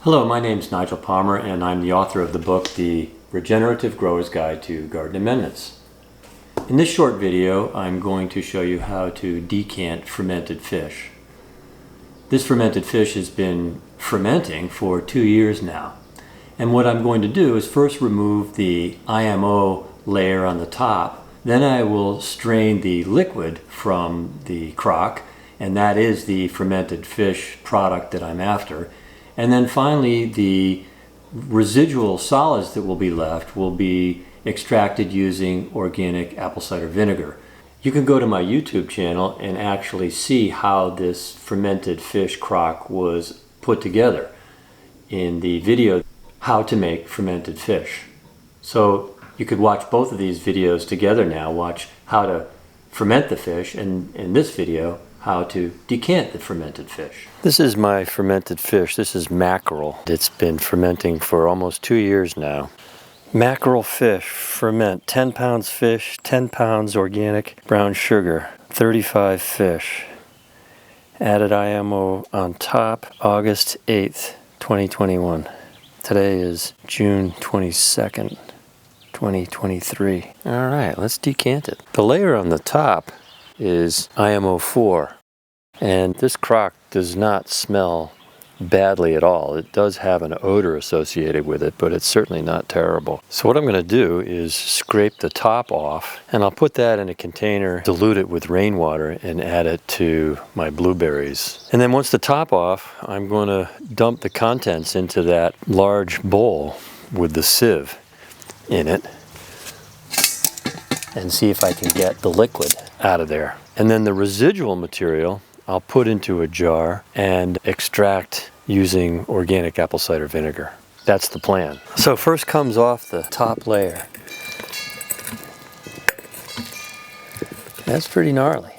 Hello, my name is Nigel Palmer and I'm the author of the book, The Regenerative Grower's Guide to Garden Amendments. In this short video, I'm going to show you how to decant fermented fish. This fermented fish has been fermenting for 2 years now. And what I'm going to do is first remove the IMO layer on the top, then I will strain the liquid from the crock, and that is the fermented fish product that I'm after. And then finally, the residual solids that will be left will be extracted using organic apple cider vinegar. You can go to my YouTube channel and actually see how this fermented fish crock was put together in the video, How to Make Fermented Fish. So you could watch both of these videos together now. Watch how to ferment the fish, and in this video, how to decant the fermented fish. This is my fermented fish. This is mackerel. It's been fermenting for almost 2 years now. Mackerel fish ferment 10 pounds fish, 10 pounds organic brown sugar, 35 fish. Added IMO on top, August 8th, 2021. Today is June 22nd, 2023. All right, let's decant it. The layer on the top is IMO 4, and this crock does not smell badly at all. It does have an odor associated with it, but it's certainly not terrible. So what I'm going to do is scrape the top off, and I'll put that in a container, dilute it with rainwater, and add it to my blueberries. And then once the top off, I'm going to dump the contents into that large bowl with the sieve in it and see if I can get the liquid out of there. And then the residual material I'll put into a jar and extract using organic apple cider vinegar. That's the plan. So first comes off the top layer. That's pretty gnarly.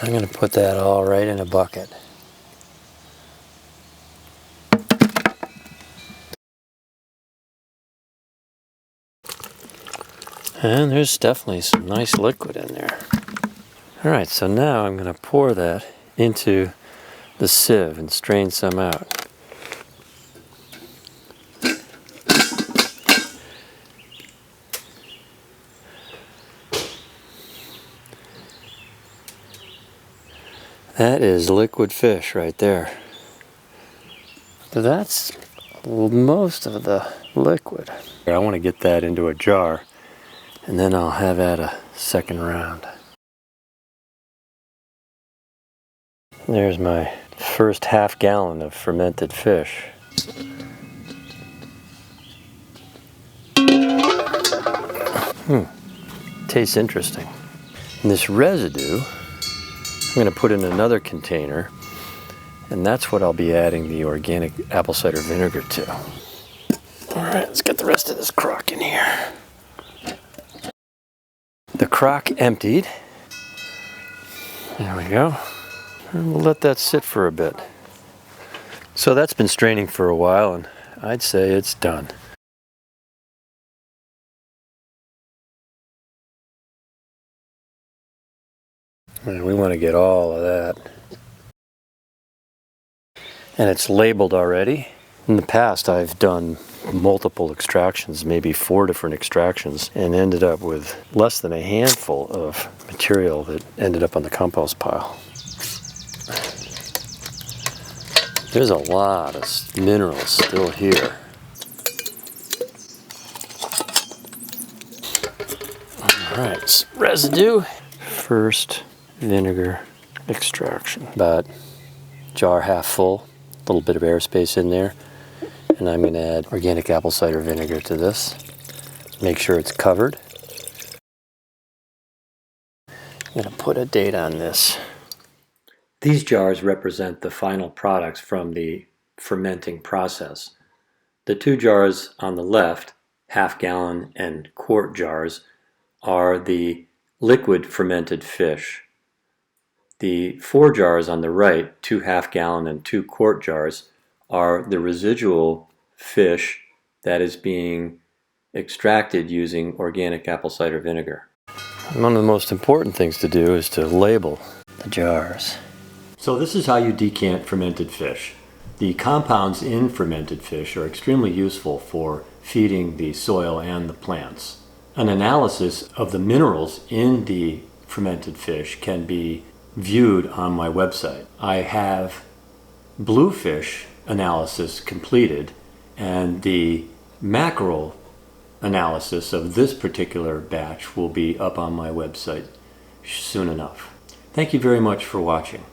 I'm going to put that all right in a bucket. And there's definitely some nice liquid in there. Alright, so now I'm going to pour that into the sieve and strain some out. That is liquid fish right there. So that's most of the liquid. I want to get that into a jar, and then I'll have at a second round. There's my first half gallon of fermented fish. Tastes interesting. And this residue, I'm going to put in another container, and that's what I'll be adding the organic apple cider vinegar to. Alright, let's get the rest of this crock in here. The crock emptied. There we go. And we'll let that sit for a bit. So that's been straining for a while, and I'd say it's done. And we want to get all of that. And it's labeled already. In the past, I've done multiple extractions, maybe 4 different extractions, and ended up with less than a handful of material that ended up on the compost pile. There's a lot of minerals still here. Alright, residue. First vinegar extraction. About jar half full, a little bit of airspace in there. And I'm going to add organic apple cider vinegar to this. Make sure it's covered. I'm going to put a date on this. These jars represent the final products from the fermenting process. The 2 jars on the left, half-gallon and quart jars, are the liquid fermented fish. The 4 jars on the right, 2 half-gallon and 2 quart jars, are the residual fish that is being extracted using organic apple cider vinegar. One of the most important things to do is to label the jars. So this is how you decant fermented fish. The compounds in fermented fish are extremely useful for feeding the soil and the plants. An analysis of the minerals in the fermented fish can be viewed on my website. I have bluefish analysis completed, and the mackerel analysis of this particular batch will be up on my website soon enough. Thank you very much for watching.